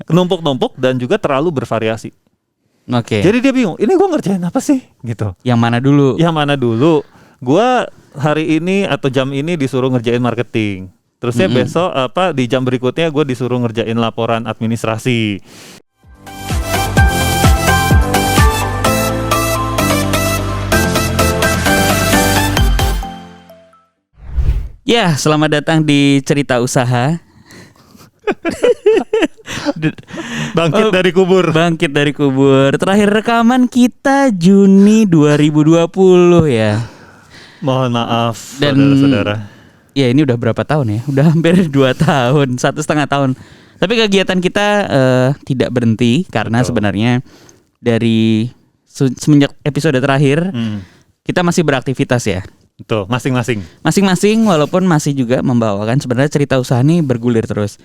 numpuk-numpuk dan juga terlalu bervariasi. Oke. Jadi dia bingung, ini gue ngerjain apa sih gitu. Yang mana dulu? Gue hari ini atau jam ini disuruh ngerjain marketing. Terusnya besok di jam berikutnya gue disuruh ngerjain laporan administrasi. Ya, selamat datang di Cerita Usaha. Bangkit dari kubur. Bangkit dari kubur. Terakhir rekaman kita Juni 2020 ya. Mohon maaf Dan saudara-saudara. Ya ini udah berapa tahun ya? Udah hampir 2 tahun, 1,5 tahun. Tapi kegiatan kita tidak berhenti karena sebenarnya dari semenjak episode terakhir kita masih beraktivitas ya. Betul, masing-masing. Masing-masing walaupun masih juga membawakan sebenarnya cerita usaha ini bergulir terus.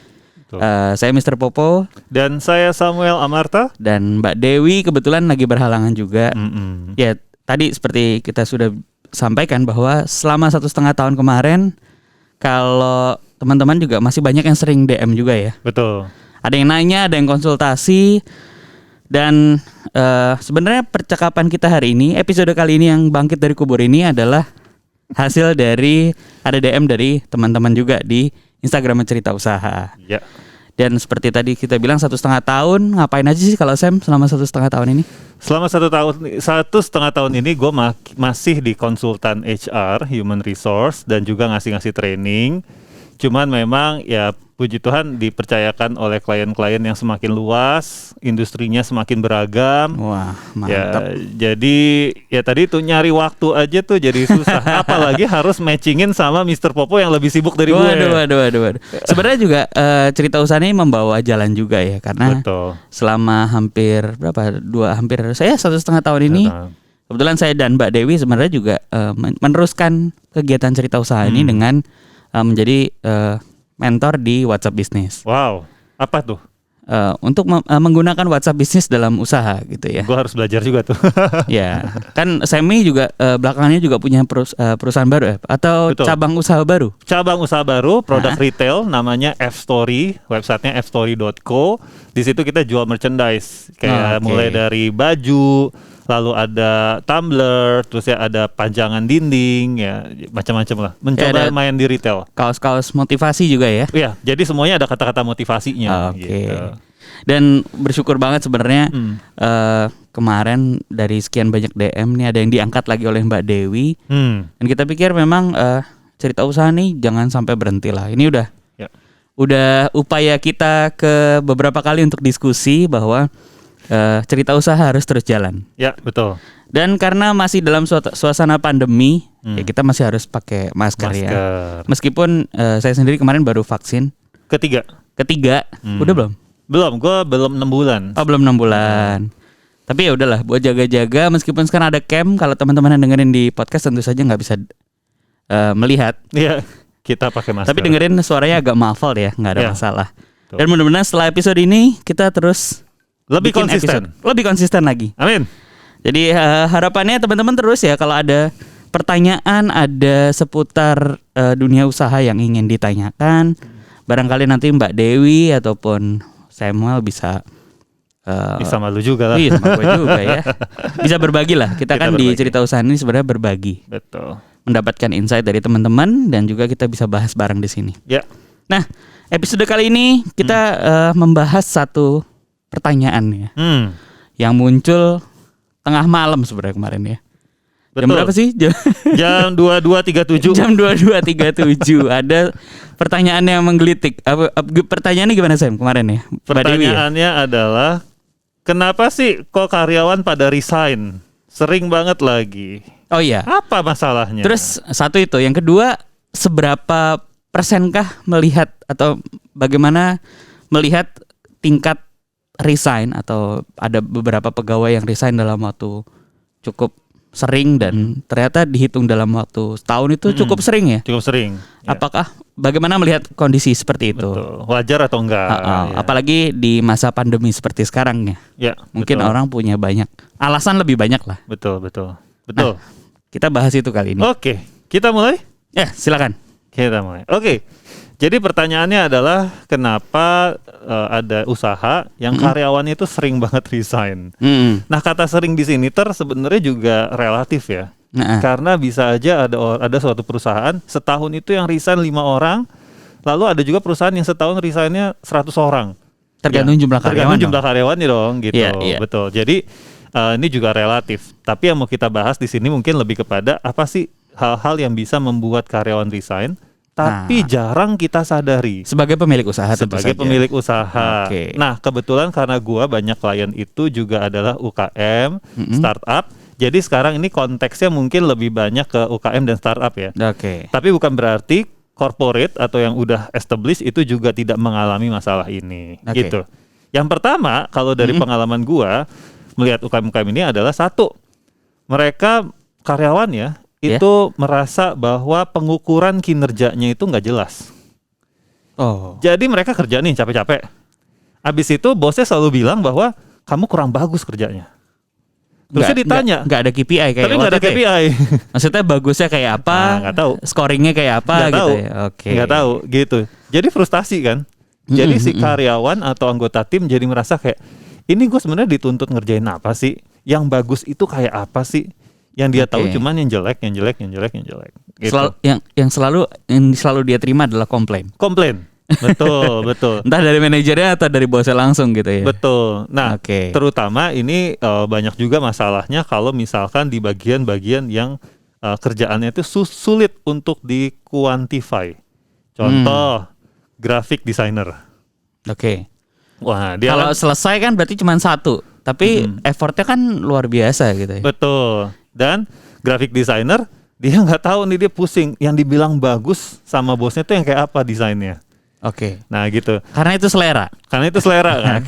Saya Mr. Popo dan saya Samuel Amarta dan Mbak Dewi kebetulan lagi berhalangan juga. Ya tadi seperti kita sudah sampaikan bahwa selama 1,5 tahun kemarin kalau teman-teman juga masih banyak yang sering DM juga ya. Betul. Ada yang nanya, ada yang konsultasi. Dan sebenarnya percakapan kita hari ini, episode kali ini yang bangkit dari kubur ini adalah hasil dari ada DM dari teman-teman juga di Instagram Cerita Usaha. Ya. Dan seperti tadi kita bilang 1,5 tahun, ngapain aja sih kalau Sam selama 1,5 tahun ini? Selama 1,5 tahun ini gue masih di konsultan HR, Human Resource, dan juga ngasih training. Cuman memang ya puji Tuhan dipercayakan oleh klien-klien yang semakin luas, industrinya semakin beragam. Wah, mantap. Ya, jadi ya tadi tuh nyari waktu aja tuh jadi susah. Apalagi harus matchingin sama Mr. Popo yang lebih sibuk dari gue. Waduh. Sebenarnya juga cerita usaha ini membawa jalan juga ya, karena selama hampir saya 1,5 tahun ini. Kebetulan saya dan Mbak Dewi sebenarnya juga meneruskan kegiatan cerita usaha ini dengan menjadi mentor di WhatsApp Business. Wow, apa tuh? Untuk menggunakan WhatsApp Business dalam usaha gitu ya. Gue harus belajar juga tuh. Ya, kan Semi juga belakangannya juga punya perusahaan baru ya? Atau Betul. cabang usaha baru? Cabang usaha baru, produk retail, namanya F-Story, websitenya fstory.co. Di situ kita jual merchandise, kayak mulai dari baju, lalu ada tumbler, terus ya ada pajangan dinding, ya macam-macam lah. Mencoba main di retail. Kaos-kaos motivasi juga ya? Iya, jadi semuanya ada kata-kata motivasinya. Oke. Gitu. Dan bersyukur banget sebenarnya kemarin dari sekian banyak DM nih ada yang diangkat lagi oleh Mbak Dewi. Dan kita pikir memang cerita usaha nih jangan sampai berhenti lah. Ini udah upaya kita ke beberapa kali untuk diskusi bahwa cerita usaha harus terus jalan. Ya, betul. Dan karena masih dalam suasana pandemi, ya kita masih harus pakai masker ya. Meskipun saya sendiri kemarin baru vaksin. Ketiga. Udah belum? Gue belum 6 bulan. Oh, belum 6 bulan. Tapi ya udahlah, buat jaga-jaga. Meskipun sekarang ada cam, kalau teman-teman yang dengerin di podcast tentu saja nggak bisa melihat. Iya, kita pakai masker. Tapi dengerin suaranya agak muffled ya, nggak ada masalah. Dan mudah-mudahan setelah episode ini kita terus lebih konsisten lagi. Amin. Jadi harapannya teman-teman terus ya kalau ada pertanyaan, ada seputar dunia usaha yang ingin ditanyakan, barangkali nanti Mbak Dewi ataupun Samuel bisa malu juga lah. Iya, sama gue juga ya. Bisa berbagi lah. Kita kan berbagi. Di cerita usaha ini sebenarnya berbagi. Betul. Mendapatkan insight dari teman-teman dan juga kita bisa bahas bareng di sini. Ya. Nah, episode kali ini kita membahas satu pertanyaan ya, yang muncul tengah malam sebenarnya kemarin ya. Betul. Jam berapa sih? Jam 22.37. Jam 22.37. Ada pertanyaan yang menggelitik. Pertanyaannya gimana Sam kemarin ya? Pertanyaannya adalah kenapa sih kok karyawan pada resign? Sering banget lagi. Oh iya. Apa masalahnya? Terus satu itu, yang kedua seberapa persenkah melihat atau bagaimana melihat tingkat resign atau ada beberapa pegawai yang resign dalam waktu cukup sering dan ternyata dihitung dalam waktu setahun itu cukup sering ya? Cukup sering. Apakah bagaimana melihat kondisi seperti itu? Betul. Wajar atau enggak? Ya. Apalagi di masa pandemi seperti sekarang ya. Ya, mungkin orang punya banyak alasan lebih banyak lah. Betul. Nah, kita bahas itu kali ini. Oke, kita mulai? Ya, silakan. Kita mulai. Oke. Jadi pertanyaannya adalah kenapa ada usaha yang karyawannya itu sering banget resign. Nah, kata sering di sini sebenarnya juga relatif ya. Karena bisa aja ada suatu perusahaan setahun itu yang resign 5 orang, lalu ada juga perusahaan yang setahun resignnya 100 orang. Tergantung jumlah karyawan. Tergantung jumlah karyawannya dong gitu. Iya. Betul. Jadi ini juga relatif. Tapi yang mau kita bahas di sini mungkin lebih kepada apa sih hal-hal yang bisa membuat karyawan resign tapi jarang kita sadari sebagai pemilik usaha. Sebagai pemilik usaha. Okay. Nah, kebetulan karena gua banyak klien itu juga adalah UKM, startup. Jadi sekarang ini konteksnya mungkin lebih banyak ke UKM dan startup ya. Oke. Tapi bukan berarti corporate atau yang udah established itu juga tidak mengalami masalah ini gitu. Yang pertama, kalau dari pengalaman gua melihat UKM-UKM ini adalah satu, mereka karyawannya itu merasa bahwa pengukuran kinerjanya itu nggak jelas. Jadi mereka kerja nih capek-capek. Abis itu bosnya selalu bilang bahwa kamu kurang bagus kerjanya. Terusnya ditanya. Nggak ada KPI kayak tapi nggak ada KPI. Maksudnya bagusnya kayak apa? Nggak tahu. Scoringnya kayak apa Nggak gitu tahu. ya? Oke. Nggak tahu gitu. Jadi frustasi kan. Jadi si karyawan atau anggota tim jadi merasa kayak, ini gue sebenarnya dituntut ngerjain apa sih? Yang bagus itu kayak apa sih? Yang dia tahu cuman yang jelek. Gitu. Yang selalu dia terima adalah komplain. Betul. Entah dari manajernya atau dari bosnya langsung gitu ya. Betul. Nah, terutama ini banyak juga masalahnya kalau misalkan di bagian-bagian yang kerjaannya itu sulit untuk dikuantify. Contoh, graphic designer. Wah, dia kalau selesai kan berarti cuma satu, tapi effortnya kan luar biasa gitu ya. Betul. Dan graphic designer dia nggak tahu nih, dia pusing. Yang dibilang bagus sama bosnya tuh yang kayak apa desainnya. Nah gitu. Karena itu selera kan.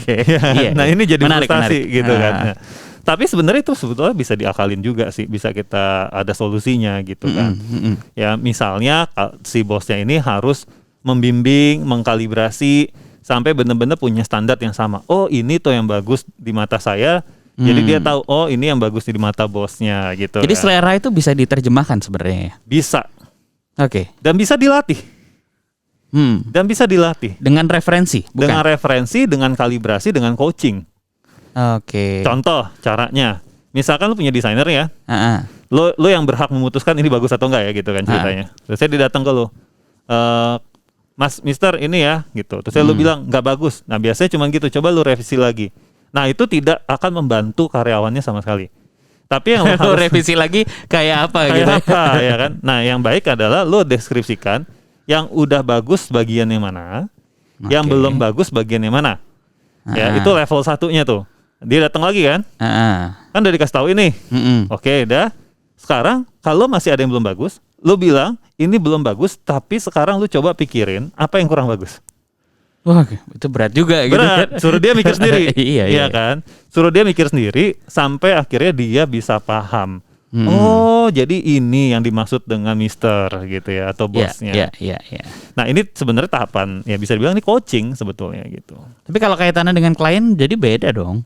Nah ini jadi frustasi gitu kan. Nah, tapi sebenarnya itu sebetulnya bisa diakalin juga sih, bisa kita ada solusinya gitu kan. Ya misalnya si bosnya ini harus membimbing, mengkalibrasi sampai benar-benar punya standar yang sama. Oh ini tuh yang bagus di mata saya. Jadi dia tahu, oh ini yang bagus di mata bosnya gitu. Jadi selera itu bisa diterjemahkan sebenarnya. Bisa. Dan bisa dilatih. Dengan referensi, bukan? Dengan referensi, dengan kalibrasi, dengan coaching. Contoh caranya, misalkan lu punya desainer ya, lo yang berhak memutuskan ini bagus atau enggak ya gitu kan ceritanya. Terus saya datang ke lo, Mas, Mister ini ya gitu. Terus lu bilang nggak bagus. Nah biasanya cuma gitu. Coba lu revisi lagi. Nah itu tidak akan membantu karyawannya sama sekali. Tapi yang harus revisi lagi kayak apa gitu? Ya kan? Nah yang baik adalah lo deskripsikan yang udah bagus bagian yang mana, yang belum bagus bagian yang mana. Ya itu level satunya tuh. Dia datang lagi kan? Kan udah dikasih tahu ini. Oke, dah. Sekarang kalau masih ada yang belum bagus, lo bilang ini belum bagus, tapi sekarang lo coba pikirin apa yang kurang bagus. Wah, itu berat juga gitu. Berat, suruh dia mikir sendiri. Iya kan? Suruh dia mikir sendiri sampai akhirnya dia bisa paham. Oh, jadi ini yang dimaksud dengan Mister gitu ya, atau bosnya. Iya. Nah, ini sebenarnya tahapan ya bisa dibilang ini coaching sebetulnya gitu. Tapi kalau kaitannya dengan klien jadi beda dong.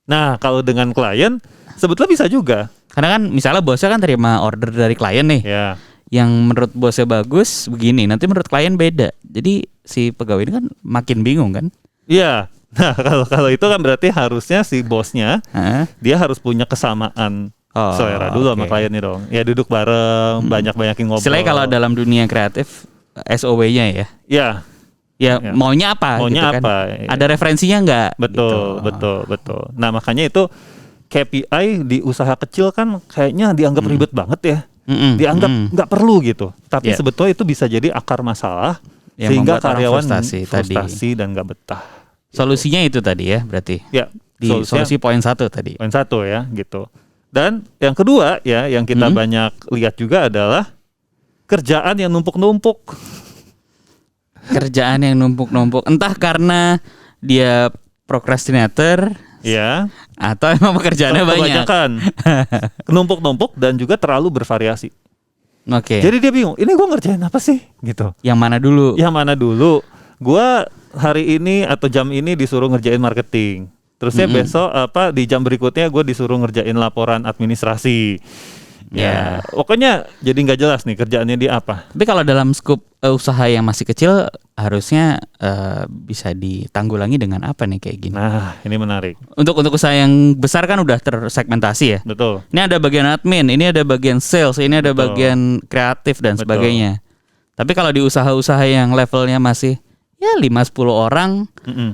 Nah, kalau dengan klien sebetulnya bisa juga. Karena kan misalnya bosnya kan terima order dari klien nih. Yang menurut bosnya bagus begini, nanti menurut klien beda. Jadi si pegawai ini kan makin bingung kan? Iya. Nah kalau itu kan berarti harusnya si bosnya dia harus punya kesamaan selera dulu sama kliennya dong. Ya duduk bareng, banyak-banyakin ngobrol. Istilahnya kalau dalam dunia kreatif SOW-nya ya. Ya maunya apa? Maunya gitu apa? Kan? Ada referensinya nggak? Betul. Nah makanya itu KPI di usaha kecil kan kayaknya dianggap ribet banget ya. Dianggap nggak perlu gitu, tapi sebetulnya itu bisa jadi akar masalah yang sehingga karyawan frustasi dan nggak betah. Solusinya itu tadi ya berarti. Di solusi poin 1 tadi. Poin 1 ya gitu. Dan yang kedua ya yang kita banyak lihat juga adalah kerjaan yang numpuk-numpuk. Kerjaan yang numpuk-numpuk, entah karena dia prokrastinator. Atau emang pekerjaannya banyak. Numpuk-numpuk dan juga terlalu bervariasi. Jadi dia bingung, ini gue ngerjain apa sih gitu. Yang mana dulu? Gue hari ini atau jam ini disuruh ngerjain marketing. Terusnya besok di jam berikutnya gue disuruh ngerjain laporan administrasi. Ya, pokoknya jadi nggak jelas nih kerjaannya dia apa. Tapi kalau dalam skup usaha yang masih kecil harusnya bisa ditanggulangi dengan apa nih kayak gini? Nah, ini menarik. Untuk usaha yang besar kan udah tersegmentasi ya. Betul. Ini ada bagian admin, ini ada bagian sales, ini ada Betul. bagian kreatif dan Betul. sebagainya. Tapi kalau di usaha-usaha yang levelnya masih ya 5-10 orang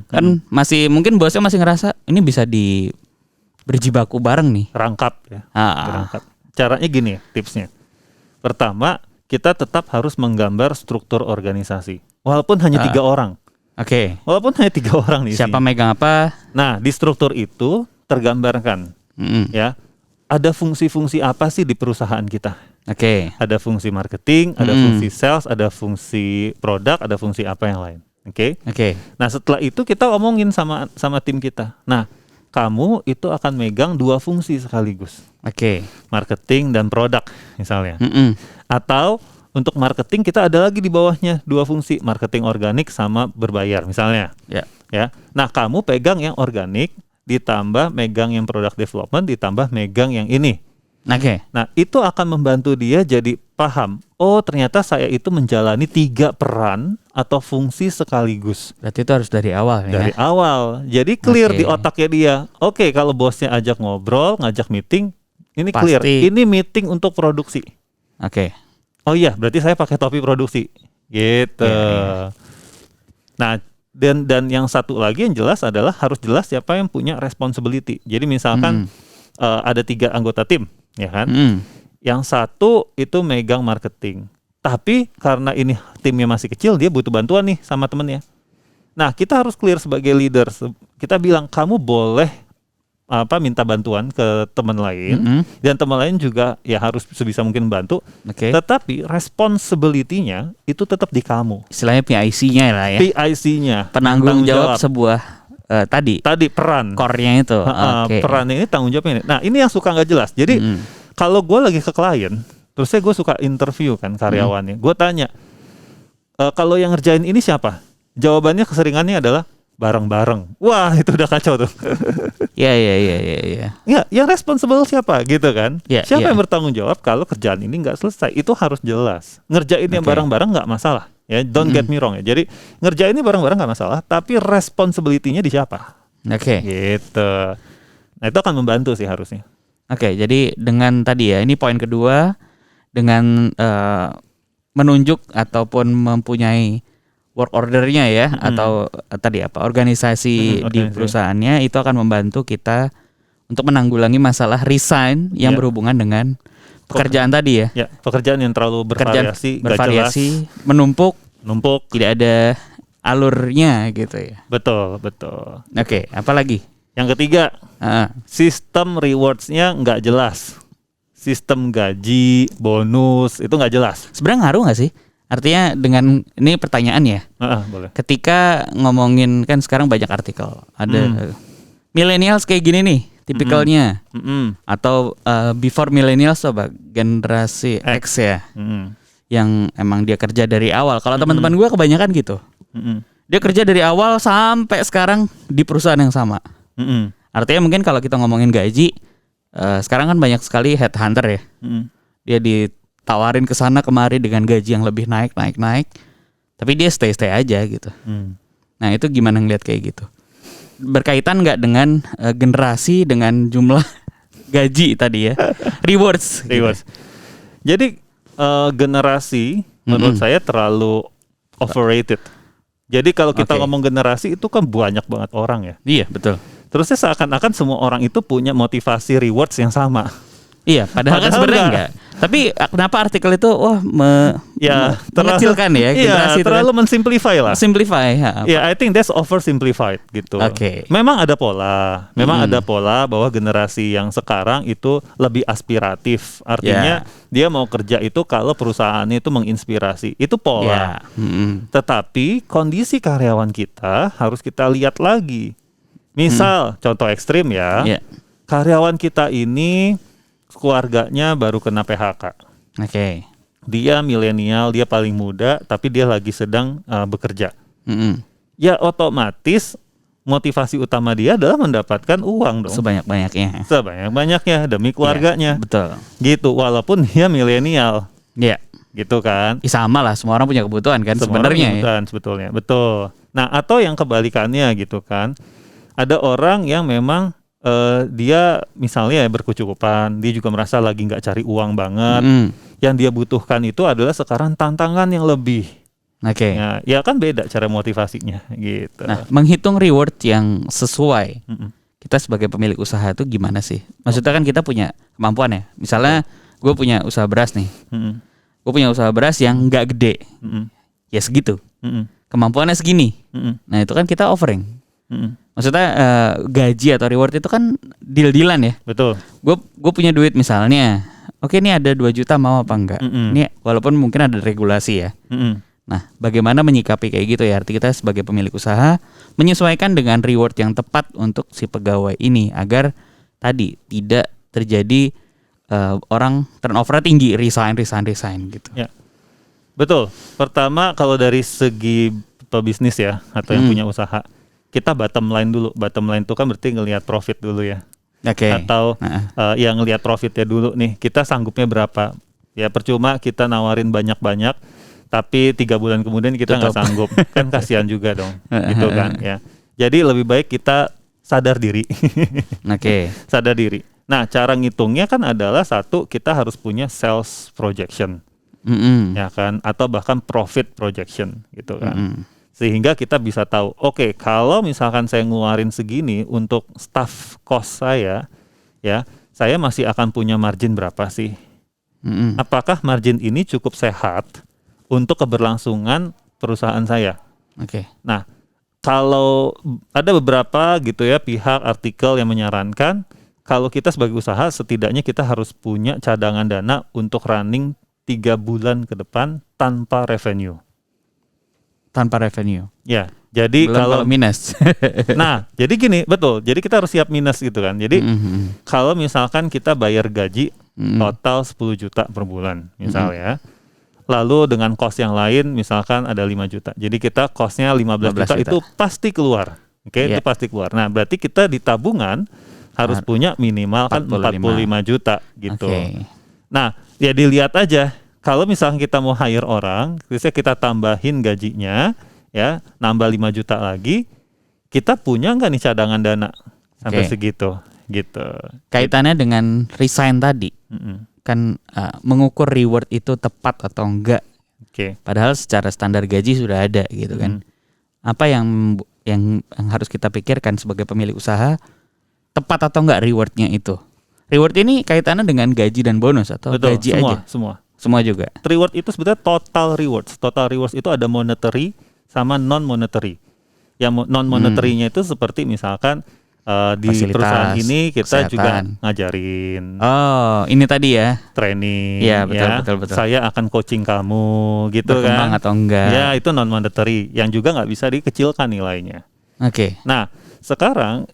kan masih mungkin bosnya masih ngerasa ini bisa berjibaku bareng nih. Rangkap ya. Ah. Rangkap. Caranya gini tipsnya. Pertama, kita tetap harus menggambar struktur organisasi. Walaupun hanya 3 orang. Oke. Walaupun hanya 3 orang nih. Siapa megang apa? Nah, di struktur itu tergambarkan ya. Ada fungsi-fungsi apa sih di perusahaan kita? Oke. Ada fungsi marketing, ada fungsi sales, ada fungsi produk, ada fungsi apa yang lain. Oke. Nah, setelah itu kita omongin sama tim kita. Nah, kamu itu akan megang 2 fungsi sekaligus. Oke. Marketing dan produk misalnya. Atau untuk marketing kita ada lagi di bawahnya 2 fungsi, marketing organik sama berbayar misalnya. Ya. Nah, kamu pegang yang organik, ditambah megang yang product development, ditambah megang yang ini. Oke. Nah, itu akan membantu dia jadi paham. Oh, ternyata saya itu menjalani 3 peran atau fungsi sekaligus. Berarti itu harus dari awal ya. Dari awal. Jadi clear Oke. di otaknya dia. Oke, kalau bosnya ajak ngobrol, ngajak meeting, ini Pasti. clear. Ini meeting untuk produksi. Oke. Oh iya, berarti saya pakai topi produksi. Gitu. Ya. Nah, dan yang satu lagi yang jelas adalah harus jelas siapa yang punya responsibility. Jadi misalkan ada 3 anggota tim, ya kan? Yang satu itu megang marketing. Tapi karena ini timnya masih kecil, dia butuh bantuan nih sama temennya. Nah, kita harus clear sebagai leader. Kita bilang kamu boleh minta bantuan ke teman lain, dan teman lain juga ya harus sebisa mungkin bantu. Oke. Tetapi responsibility-nya itu tetap di kamu. Istilahnya PIC-nya lah ya. PIC-nya, Penanggung jawab sebuah tadi peran. core-nya itu. Oke. Perannya ini tanggung jawabnya. Nah, ini yang suka nggak jelas. Jadi kalau gue lagi ke klien, terusnya gue suka interview kan karyawannya. Gue tanya, kalau yang ngerjain ini siapa? Jawabannya keseringannya adalah bareng-bareng. Wah, itu udah kacau tuh. Iya. Ya, yang responsible siapa gitu kan? Ya, Siapa ya. yang bertanggung jawab kalau kerjaan ini nggak selesai? Itu harus jelas. Ngerjain yang bareng-bareng nggak masalah. Ya, don't get me wrong ya. Jadi ngerjain ini bareng-bareng nggak masalah, tapi responsibility-nya di siapa? Oke. Gitu. Nah, itu akan membantu sih harusnya. Oke, jadi dengan tadi ya, ini poin kedua, dengan menunjuk ataupun mempunyai work ordernya ya, atau tadi apa, organisasi di perusahaannya, itu akan membantu kita untuk menanggulangi masalah resign yang berhubungan dengan pekerjaan tadi ya. Ya, pekerjaan yang terlalu bervariasi, nggak jelas, menumpuk, tidak ada alurnya gitu ya. Betul. Oke, apa lagi? Yang ketiga, sistem rewards-nya nggak jelas. Sistem gaji, bonus, itu nggak jelas. Sebenarnya ngaruh nggak sih? Artinya dengan ini pertanyaan ya. Boleh. Ketika ngomongin kan sekarang banyak artikel, ada millennials kayak gini nih, tipikalnya, atau before millennials apa generasi X ya, yang emang dia kerja dari awal. Kalau teman-teman gue kebanyakan gitu, dia kerja dari awal sampai sekarang di perusahaan yang sama. Artinya mungkin kalau kita ngomongin gaji, sekarang kan banyak sekali headhunter ya, dia ditawarin ke sana kemari dengan gaji yang lebih naik, tapi dia stay aja gitu. Nah, itu gimana ngeliat kayak gitu? Berkaitan nggak dengan generasi, dengan jumlah gaji tadi ya, rewards. Gitu. Jadi generasi menurut saya terlalu overrated. Jadi kalau kita ngomong generasi itu kan banyak banget orang ya. Iya, betul. Terusnya seakan-akan semua orang itu punya motivasi rewards yang sama. Iya, padahal kan sebenarnya enggak. Tapi kenapa artikel itu mengecilkan ya generasi itu terlalu kan? mensimplify lah. Simplify ya. I think that's oversimplified gitu. Memang ada pola, bahwa generasi yang sekarang itu lebih aspiratif. Artinya dia mau kerja itu kalau perusahaannya itu menginspirasi. Itu pola. Tetapi kondisi karyawan kita harus kita lihat lagi. Misal contoh ekstrim ya. Karyawan kita ini keluarganya baru kena PHK. Dia milenial, dia paling muda, tapi dia lagi sedang bekerja. Ya otomatis motivasi utama dia adalah mendapatkan uang dong. Sebanyak-banyaknya. Sebanyak-banyaknya demi keluarganya. Betul. Gitu, walaupun dia milenial. Iya. Gitu kan. Sama lah, semua orang punya kebutuhan kan sebenarnya. Kebutuhan sebetulnya, betul. Nah, atau yang kebalikannya gitu kan. Ada orang yang memang dia misalnya berkecukupan, dia juga merasa lagi nggak cari uang banget. Yang dia butuhkan itu adalah sekarang tantangan yang lebih. Oke. Ya kan beda cara motivasinya gitu. Nah, menghitung reward yang sesuai. Kita sebagai pemilik usaha itu gimana sih? Maksudnya kan kita punya kemampuan ya. Misalnya gue punya usaha beras nih. Gue punya usaha beras yang nggak gede. Ya segitu. Kemampuannya segini. Nah, itu kan kita offering. Maksudnya gaji atau reward itu kan deal-dealan ya. Betul. Gue punya duit misalnya. Oke, ini ada 2 juta, mau apa enggak? Ini walaupun mungkin ada regulasi ya. Nah, bagaimana menyikapi kayak gitu ya? Arti kita sebagai pemilik usaha menyesuaikan dengan reward yang tepat untuk si pegawai ini agar tadi tidak terjadi orang turnover tinggi, resign gitu. Ya. Betul. Pertama kalau dari segi pebisnis ya atau yang punya usaha, kita bottom line dulu. Bottom line itu kan berarti ngelihat profit dulu ya. Oke. Atau yang ngelihat profitnya dulu nih, kita sanggupnya berapa? Ya percuma kita nawarin banyak-banyak, tapi 3 bulan kemudian kita nggak sanggup, kan kasihan juga dong, gitu kan ya. Jadi lebih baik kita sadar diri. Oke. Sadar diri. Nah, cara ngitungnya kan adalah satu, kita harus punya sales projection, ya kan, atau bahkan profit projection, gitu kan. Sehingga kita bisa tahu, oke, kalau misalkan saya ngeluarin segini untuk staff cost saya, ya, saya masih akan punya margin berapa sih? Apakah margin ini cukup sehat untuk keberlangsungan perusahaan saya? Oke. Nah, kalau ada beberapa gitu ya pihak artikel yang menyarankan kalau kita sebagai usaha setidaknya kita harus punya cadangan dana untuk running 3 bulan ke depan tanpa revenue. Tanpa revenue. Ya, jadi kalau minus. Nah, jadi gini, betul. Jadi kita harus siap minus gitu kan. Jadi kalau misalkan kita bayar gaji total 10 juta per bulan, misal ya. Lalu dengan cost yang lain misalkan ada 5 juta. Jadi kita costnya 15 juta itu pasti keluar. Oke, itu pasti keluar. Nah, berarti kita di tabungan harus punya minimal kan 45 juta gitu. Nah, ya dilihat aja. Kalau misalnya kita mau hire orang, bisa kita tambahin gajinya, ya, nambah 5 juta lagi, kita punya nggak nih cadangan dana sampai segitu, gitu. Kaitannya dengan resign tadi, kan mengukur reward itu tepat atau enggak. Padahal secara standar gaji sudah ada, gitu kan. Apa yang harus kita pikirkan sebagai pemilik usaha, tepat atau enggak rewardnya itu? Reward ini kaitannya dengan gaji dan bonus atau gaji aja? Semua juga. Reward itu sebenarnya total rewards. Total rewards itu ada monetary sama non monetary. Yang non monetary-nya itu seperti misalkan di fasilitas, perusahaan ini kita kesehatan juga ngajarin. Oh, ini tadi ya. Training. Iya, betul. Saya akan coaching kamu gitu. Berkembang kan. atau enggak. Ya, itu non monetary yang juga nggak bisa dikecilkan nilainya. Oke. Nah, sekarang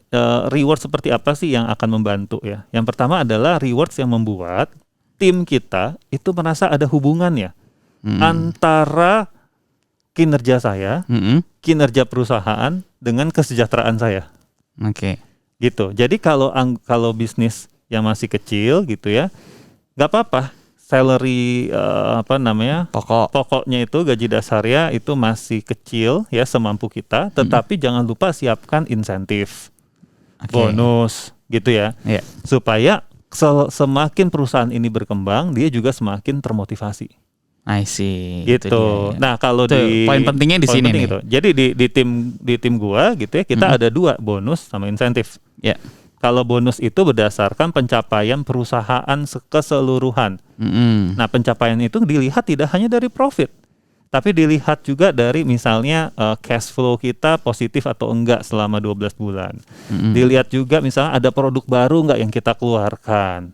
reward seperti apa sih yang akan membantu ya? Yang pertama adalah rewards yang membuat tim kita itu merasa ada hubungannya antara kinerja saya, kinerja perusahaan dengan kesejahteraan saya. Oke. Gitu. Jadi kalau bisnis yang masih kecil gitu ya, nggak apa-apa. Salary pokoknya itu gaji dasarnya itu masih kecil ya semampu kita, tetapi jangan lupa siapkan insentif, bonus gitu ya, supaya semakin perusahaan ini berkembang, dia juga semakin termotivasi. I see. Gitu. Nah, kalau di poin pentingnya di sini nih. Itu. Jadi di tim gua gitu ya, kita ada 2, bonus sama insentif. Ya. Kalau bonus itu berdasarkan pencapaian perusahaan keseluruhan. Nah, pencapaian itu dilihat tidak hanya dari profit, tapi dilihat juga dari misalnya cash flow kita positif atau enggak selama 12 bulan. Dilihat juga misalnya ada produk baru enggak yang kita keluarkan.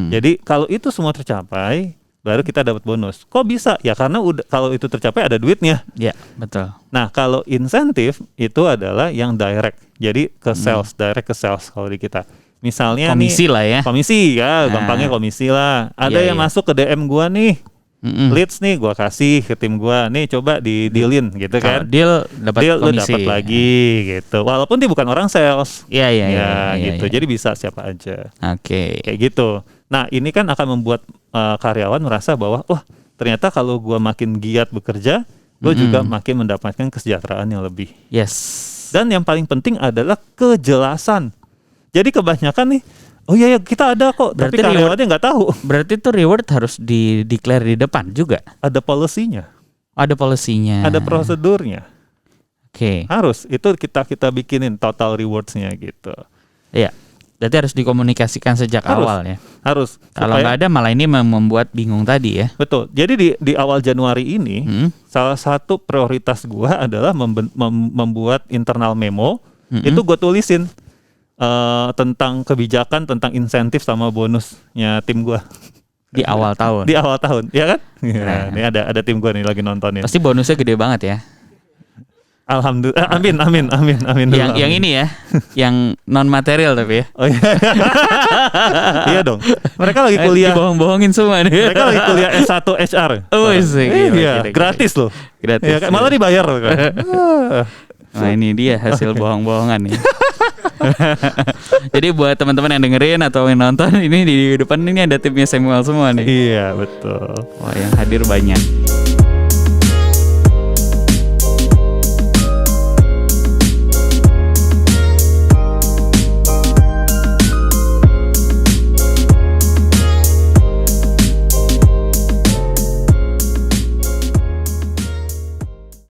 Jadi kalau itu semua tercapai, baru kita dapat bonus. Kok bisa? Ya karena kalau itu tercapai ada duitnya. Ya, betul. Nah, kalau insentif itu adalah yang direct. Jadi ke sales, direct ke sales kalau di kita. Misalnya komisi lah ya. Komisi ya, gampangnya komisi lah. Ada yang masuk ke DM gua nih. Leads nih gue kasih ke tim gue, nih coba di dealin gitu kan. Deal dapat Deal lu komisi. dapat lagi gitu. Walaupun dia bukan orang sales. Iya Gitu. iya. Jadi bisa siapa aja. Oke. Kayak gitu. Nah, ini kan akan membuat karyawan merasa bahwa wah, ternyata kalau gue makin giat bekerja, gue juga makin mendapatkan kesejahteraan yang lebih. Yes. Dan yang paling penting adalah kejelasan. Jadi kebanyakan nih, oh iya kita ada kok, Berarti tapi karyawannya nggak tahu. Berarti tuh reward harus di-declare di depan juga. Ada policy-nya, Ada policy-nya. ada prosedurnya. Oke. Harus itu kita bikinin total rewards-nya gitu. Iya. Berarti harus dikomunikasikan sejak Harus. awal ya. Harus. Kalau nggak ada malah ini membuat bingung tadi ya. Betul. Jadi di awal Januari ini salah satu prioritas gua adalah membuat internal memo. Itu gue tulisin tentang kebijakan, tentang insentif sama bonusnya tim gua Di awal tahun. di awal tahun, ya kan? Ya, ini ada tim gua nih lagi nontonin. Pasti bonusnya gede banget ya. Alhamdulillah. Amin. Yang ini ya, yang non material tapi ya. Oh iya. Iya dong. Mereka lagi kuliah. Dibohong-bohongin semua nih. Mereka lagi kuliah S1 HR. Oh Iya, gratis loh. Gratis. Ya, kan? Malah dibayar loh kan. Nah ini dia hasil bohong-bohongan nih. Jadi buat teman-teman yang dengerin atau yang nonton, ini di depan ini ada timnya Samuel semua nih. Iya, betul. Wah yang hadir banyak.